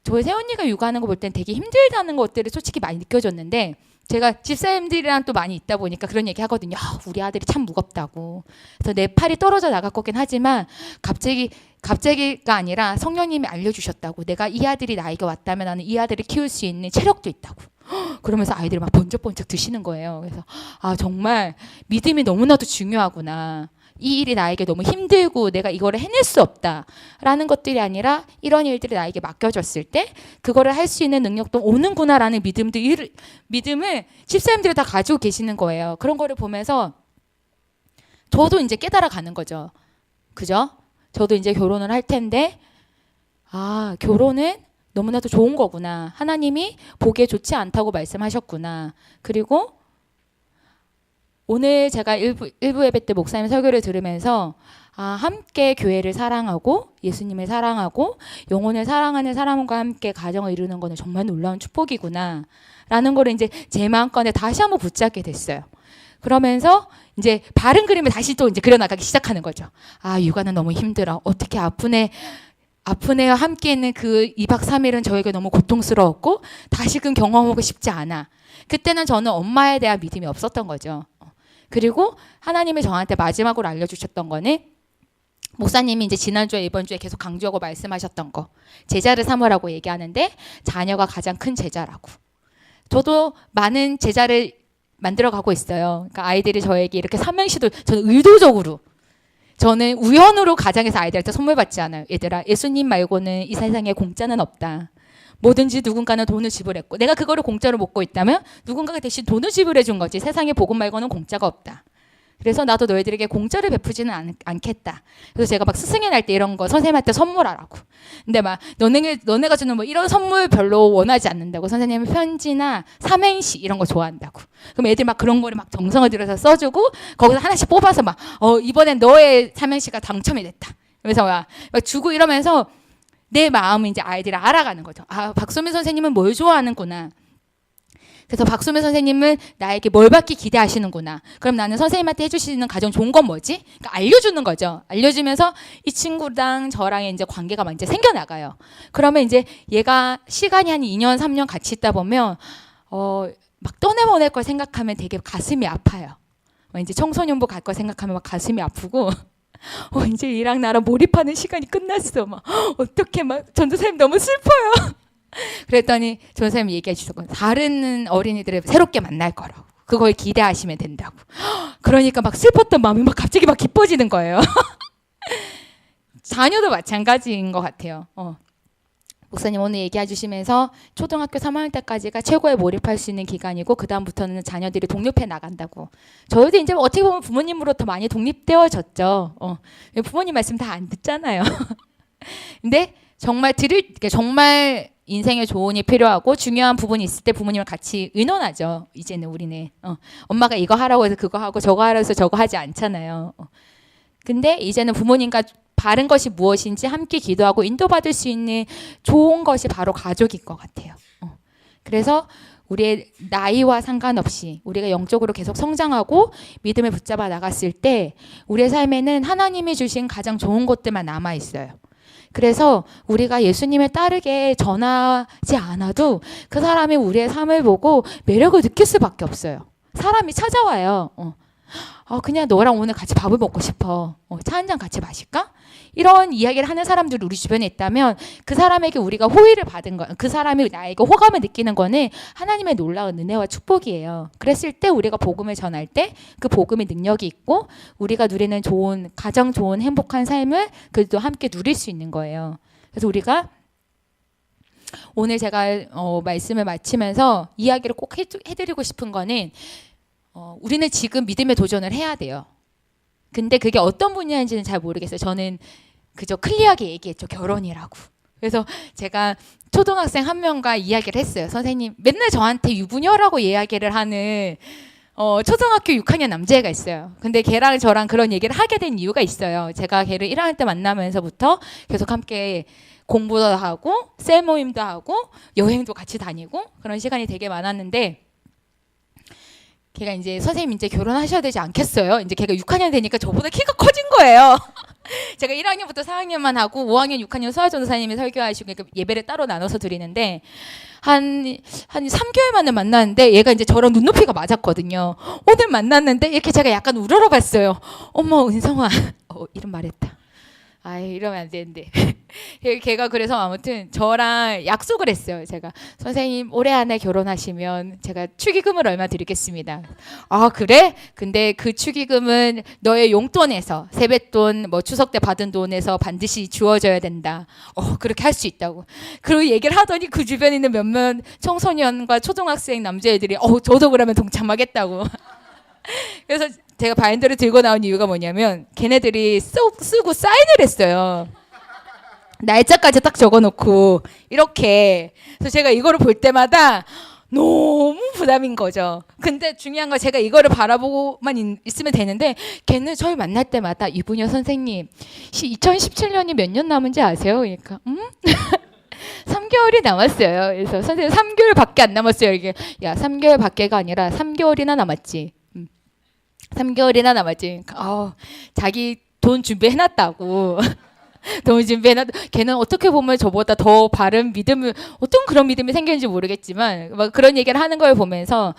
저희 새언니가 육아하는 거 볼 땐 되게 힘들다는 것들이 솔직히 많이 느껴졌는데 제가 집사님들이랑 또 많이 있다 보니까 그런 얘기 하거든요. 우리 아들이 참 무겁다고. 그래서 내 팔이 떨어져 나갈 거긴 하지만 갑자기가 아니라 성령님이 알려주셨다고. 내가 이 아들이 나에게 왔다면 나는 이 아들을 키울 수 있는 체력도 있다고. 그러면서 아이들이 막 번쩍번쩍 드시는 거예요. 그래서 정말 믿음이 너무나도 중요하구나. 이 일이 나에게 너무 힘들고 내가 이거를 해낼 수 없다라는 것들이 아니라 이런 일들이 나에게 맡겨졌을 때 그거를 할 수 있는 능력도 오는구나라는 믿음을 집사님들이 다 가지고 계시는 거예요. 그런 거를 보면서 저도 이제 깨달아가는 거죠. 그죠? 저도 이제 결혼을 할 텐데 결혼은 너무나도 좋은 거구나. 하나님이 보기에 좋지 않다고 말씀하셨구나. 그리고 오늘 제가 일부 예배 때 목사님 설교를 들으면서 함께 교회를 사랑하고 예수님을 사랑하고 영혼을 사랑하는 사람과 함께 가정을 이루는 것은 정말 놀라운 축복이구나 라는 거를 이제 제 마음간에 다시 한번 붙잡게 됐어요. 그러면서 이제 바른 그림을 다시 또 이제 그려나가기 시작하는 거죠. 육아는 너무 힘들어. 어떻게 아픈 애와 함께 있는 그 2박 3일은 저에게 너무 고통스러웠고 다시금 경험하고 싶지 않아. 그때는 저는 엄마에 대한 믿음이 없었던 거죠. 그리고 하나님이 저한테 마지막으로 알려주셨던 거는 목사님이 이제 지난주에 이번 주에 계속 강조하고 말씀하셨던 거. 제자를 삼으라고 얘기하는데 자녀가 가장 큰 제자라고. 저도 많은 제자를 만들어가고 있어요. 그러니까 아이들이 저에게 이렇게 삼행시도 저는 의도적으로 저는 우연으로 가정에서 아이들한테 선물 받지 않아요. 얘들아 예수님 말고는 이 세상에 공짜는 없다. 뭐든지 누군가는 돈을 지불했고 내가 그거를 공짜로 먹고 있다면 누군가가 대신 돈을 지불해 준 거지. 세상에 복음 말고는 공짜가 없다. 그래서 나도 너희들에게 공짜를 베푸지는 않겠다. 그래서 제가 막 스승의 날 때 이런 거 선생님한테 선물하라고. 근데 막 너네가 주는 뭐 이런 선물 별로 원하지 않는다고. 선생님은 편지나 삼행시 이런 거 좋아한다고. 그럼 애들 막 그런 거를 막 정성을 들여서 써주고 거기서 하나씩 뽑아서 막 이번엔 너의 삼행시가 당첨이 됐다. 그래서 막 주고 이러면서 내 마음은 이제 아이들을 알아가는 거죠. 박소민 선생님은 뭘 좋아하는구나. 그래서 박소민 선생님은 나에게 뭘 받기 기대하시는구나. 그럼 나는 선생님한테 해주시는 가장 좋은 건 뭐지? 그러니까 알려주는 거죠. 알려주면서 이 친구랑 저랑의 이제 관계가 막 이제 생겨나가요. 그러면 이제 얘가 시간이 한 2년, 3년 같이 있다 보면 막 떠내보낼 걸 생각하면 되게 가슴이 아파요. 이제 청소년부 갈 걸 생각하면 막 가슴이 아프고 이제 얘랑 나랑 몰입하는 시간이 끝났어. 막 어떻게 막 전도사님 너무 슬퍼요. 그랬더니 전도사님이 얘기해 주셨고 다른 어린이들을 새롭게 만날 거라고. 그걸 기대하시면 된다고. 그러니까 막 슬펐던 마음이 막 갑자기 막 기뻐지는 거예요. 자녀도 마찬가지인 것 같아요. 목사님 오늘 얘기해 주시면서 초등학교 3학년 때까지가 최고의 몰입할 수 있는 기간이고 그 다음부터는 자녀들이 독립해 나간다고. 저희도 이제 어떻게 보면 부모님으로부터 많이 독립되어졌죠. 부모님 말씀 다 안 듣잖아요. 근데 정말 인생의 조언이 필요하고 중요한 부분이 있을 때 부모님을 같이 의논하죠. 이제는 우리는 엄마가 이거 하라고 해서 그거 하고 저거 하라고 해서 저거 하지 않잖아요. 근데 이제는 부모님과 바른 것이 무엇인지 함께 기도하고 인도받을 수 있는 좋은 것이 바로 가족인 것 같아요. 그래서 우리의 나이와 상관없이 우리가 영적으로 계속 성장하고 믿음을 붙잡아 나갔을 때 우리의 삶에는 하나님이 주신 가장 좋은 것들만 남아 있어요. 그래서 우리가 예수님을 따르게 전하지 않아도 그 사람이 우리의 삶을 보고 매력을 느낄 수밖에 없어요. 사람이 찾아와요. 그냥 너랑 오늘 같이 밥을 먹고 싶어. 차 한 잔 같이 마실까? 이런 이야기를 하는 사람들이 우리 주변에 있다면 그 사람에게 우리가 호의를 받은 거, 그 사람이 나에게 호감을 느끼는 거는 하나님의 놀라운 은혜와 축복이에요. 그랬을 때 우리가 복음을 전할 때 그 복음의 능력이 있고 우리가 누리는 가장 좋은 행복한 삶을 그래도 함께 누릴 수 있는 거예요. 그래서 우리가 오늘 제가 말씀을 마치면서 이야기를 꼭 해드리고 싶은 거는 우리는 지금 믿음의 도전을 해야 돼요. 근데 그게 어떤 분야인지는 잘 모르겠어요. 저는 그저 클리어하게 얘기했죠. 결혼이라고. 그래서 제가 초등학생 한 명과 이야기를 했어요. 선생님, 맨날 저한테 유부녀라고 이야기를 하는 초등학교 6학년 남자애가 있어요. 근데 걔랑 저랑 그런 얘기를 하게 된 이유가 있어요. 제가 걔를 1학년 때 만나면서부터 계속 함께 공부도 하고 셀 모임도 하고 여행도 같이 다니고 그런 시간이 되게 많았는데 걔가 이제 선생님 이제 결혼하셔야 되지 않겠어요? 이제 걔가 6학년 되니까 저보다 키가 커진 거예요. 제가 1학년부터 4학년만 하고 5학년, 6학년 수아전도사님이 설교하시고 그러니까 예배를 따로 나눠서 드리는데 한 3개월 만에 만났는데 얘가 이제 저랑 눈높이가 맞았거든요. 오늘 만났는데 이렇게 제가 약간 우러러봤어요. 어머 은성아, 이런 말했다. 이러면 안 되는데. 걔가 그래서 아무튼 저랑 약속을 했어요. 제가 선생님 올해 안에 결혼하시면 제가 축의금을 얼마 드리겠습니다. 그래? 근데 그 축의금은 너의 용돈에서 세뱃돈 추석 때 받은 돈에서 반드시 주어져야 된다. 그렇게 할 수 있다고. 그리고 얘기를 하더니 그 주변에 있는 몇몇 청소년과 초등학생 남자애들이 저도 그러면 동참하겠다고. 그래서 제가 바인더를 들고 나온 이유가 뭐냐면 걔네들이 쓰고 사인을 했어요. 날짜까지 딱 적어놓고 이렇게. 그래서 제가 이거를 볼 때마다 너무 부담인 거죠. 근데 중요한 건 제가 이거를 바라보고만 있으면 되는데 걔는 저를 만날 때마다 이분여 선생님 2017년이 몇 년 남은지 아세요? 그러니까 3개월이 남았어요. 그래서 선생님 3개월밖에 안 남았어요. 이게 3개월밖에가 아니라 3개월이나 남았지. 3개월이나 남았지. 자기 돈 준비해놨다고. 돈 준비해놨다. 걔는 어떻게 보면 저보다 더 바른 믿음을, 어떤 그런 믿음이 생겼는지 모르겠지만, 막 그런 얘기를 하는 걸 보면서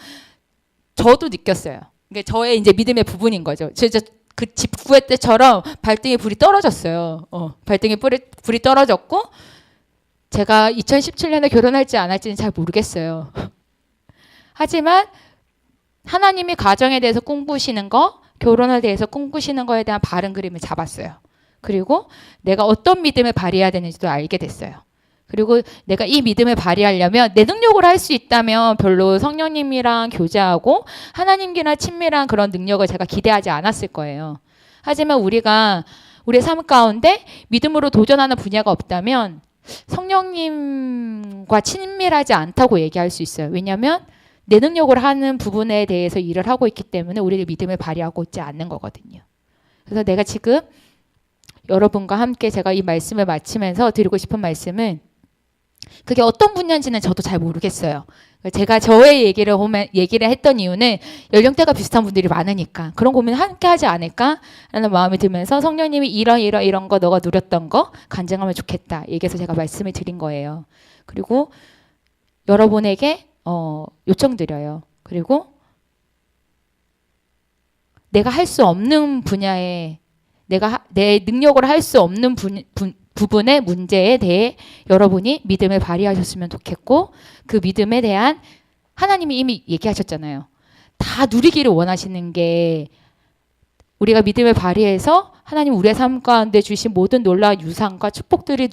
저도 느꼈어요. 그러니까 저의 이제 믿음의 부분인 거죠. 진짜 그 집구회 때처럼 발등에 불이 떨어졌어요. 발등에 불이 떨어졌고, 제가 2017년에 결혼할지 안 할지는 잘 모르겠어요. 하지만, 하나님이 가정에 대해서 꿈꾸시는 거, 결혼에 대해서 꿈꾸시는 거에 대한 바른 그림을 잡았어요. 그리고 내가 어떤 믿음을 발휘해야 되는지도 알게 됐어요. 그리고 내가 이 믿음을 발휘하려면 내 능력으로 할 수 있다면 별로 성령님이랑 교제하고 하나님께나 친밀한 그런 능력을 제가 기대하지 않았을 거예요. 하지만 우리가 우리의 삶 가운데 믿음으로 도전하는 분야가 없다면 성령님과 친밀하지 않다고 얘기할 수 있어요. 왜냐하면 내 능력으로 하는 부분에 대해서 일을 하고 있기 때문에 우리의 믿음을 발휘하고 있지 않는 거거든요. 그래서 내가 지금 여러분과 함께 제가 이 말씀을 마치면서 드리고 싶은 말씀은 그게 어떤 분야인지는 저도 잘 모르겠어요. 제가 저의 얘기를 했던 이유는 연령대가 비슷한 분들이 많으니까 그런 고민을 함께 하지 않을까라는 마음이 들면서 성령님이 이런 거 너가 누렸던 거 간증하면 좋겠다 얘기해서 제가 말씀을 드린 거예요. 그리고 여러분에게 요청드려요. 그리고 내가 할 수 없는 분야에 내 능력으로 할 수 없는 부분의 문제에 대해 여러분이 믿음을 발휘하셨으면 좋겠고 그 믿음에 대한 하나님이 이미 얘기하셨잖아요. 다 누리기를 원하시는 게 우리가 믿음을 발휘해서 하나님 우리의 삶 가운데 주신 모든 놀라운 유산과 축복들이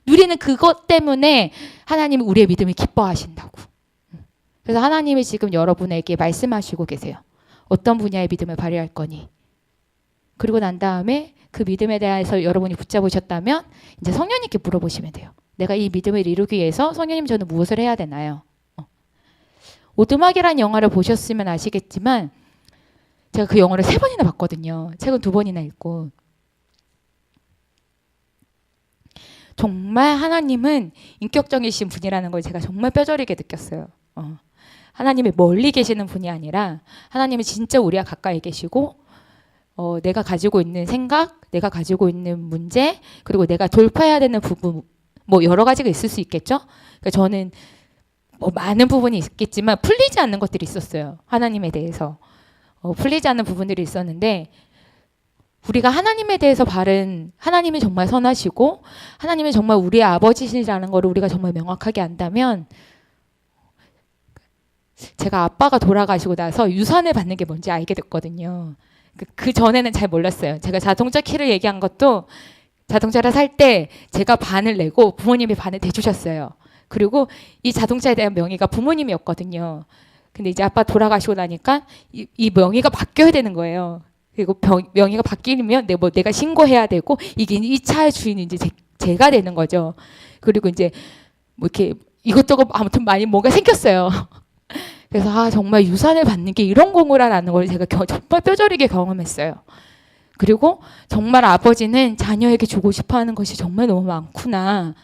누리는 그것 때문에 하나님이 우리의 믿음을 기뻐하신다고. 그래서 하나님이 지금 여러분에게 말씀하시고 계세요. 어떤 분야의 믿음을 발휘할 거니? 그리고 난 다음에 그 믿음에 대해서 여러분이 붙잡으셨다면 이제 성령님께 물어보시면 돼요. 내가 이 믿음을 이루기 위해서 성령님 저는 무엇을 해야 되나요? 오두막이라는 영화를 보셨으면 아시겠지만 제가 그 영화를 3번이나 봤거든요. 책은 2번이나 읽고. 정말 하나님은 인격적이신 분이라는 걸 제가 정말 뼈저리게 느꼈어요. 하나님이 멀리 계시는 분이 아니라 하나님이 진짜 우리와 가까이 계시고 내가 가지고 있는 생각, 내가 가지고 있는 문제, 그리고 내가 돌파해야 되는 부분, 뭐 여러 가지가 있을 수 있겠죠. 그러니까 저는 뭐 많은 부분이 있겠지만 풀리지 않는 것들이 있었어요. 하나님에 대해서 풀리지 않는 부분들이 있었는데 우리가 하나님에 대해서 바른 하나님이 정말 선하시고 하나님이 정말 우리의 아버지시라는 걸 우리가 정말 명확하게 안다면 제가 아빠가 돌아가시고 나서 유산을 받는 게 뭔지 알게 됐거든요. 그 전에는 잘 몰랐어요. 제가 자동차 키를 얘기한 것도 자동차를 살 때 제가 반을 내고 부모님이 반을 대주셨어요. 그리고 이 자동차에 대한 명의가 부모님이었거든요. 근데 이제 아빠 돌아가시고 나니까 이 명의가 바뀌어야 되는 거예요. 그리고 명의가 바뀌면 내가 신고해야 되고 이게 이 차의 주인이 이제 제가 되는 거죠. 그리고 이제 뭐 이렇게 이것저것 아무튼 많이 뭔가 생겼어요. 그래서 정말 유산을 받는 게 이런 거구나라는 걸 제가 정말 뼈저리게 경험했어요. 그리고 정말 아버지는 자녀에게 주고 싶어하는 것이 정말 너무 많구나.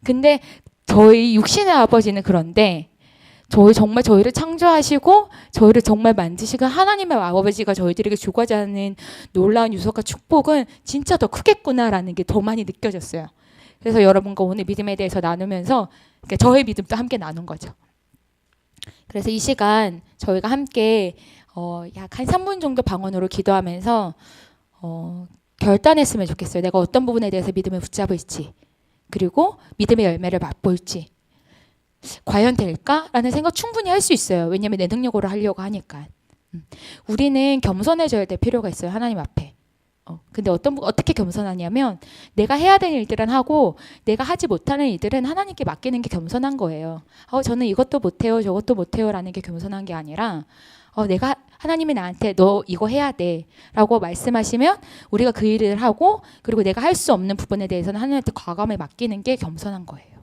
근데 저희 육신의 아버지는 그런데 정말 저희를 창조하시고 저희를 정말 만드시고 하나님의 아버지가 저희들에게 주고자 하는 놀라운 유서과 축복은 진짜 더 크겠구나라는 게 더 많이 느껴졌어요. 그래서 여러분과 오늘 믿음에 대해서 나누면서 그러니까 저의 믿음도 함께 나눈 거죠. 그래서 이 시간 저희가 함께 약 한 3분 정도 방언으로 기도하면서 결단했으면 좋겠어요. 내가 어떤 부분에 대해서 믿음을 붙잡을지 그리고 믿음의 열매를 맛볼지 과연 될까라는 생각 충분히 할 수 있어요. 왜냐하면 내 능력으로 하려고 하니까. 우리는 겸손해져야 될 필요가 있어요. 하나님 앞에. 근데 어떻게 겸손하냐면 내가 해야 되는 일들은 하고 내가 하지 못하는 일들은 하나님께 맡기는 게 겸손한 거예요. 저는 이것도 못해요. 저것도 못해요. 라는 게 겸손한 게 아니라 내가 하나님이 나한테 너 이거 해야 돼 라고 말씀하시면 우리가 그 일을 하고 그리고 내가 할 수 없는 부분에 대해서는 하나님한테 과감히 맡기는 게 겸손한 거예요.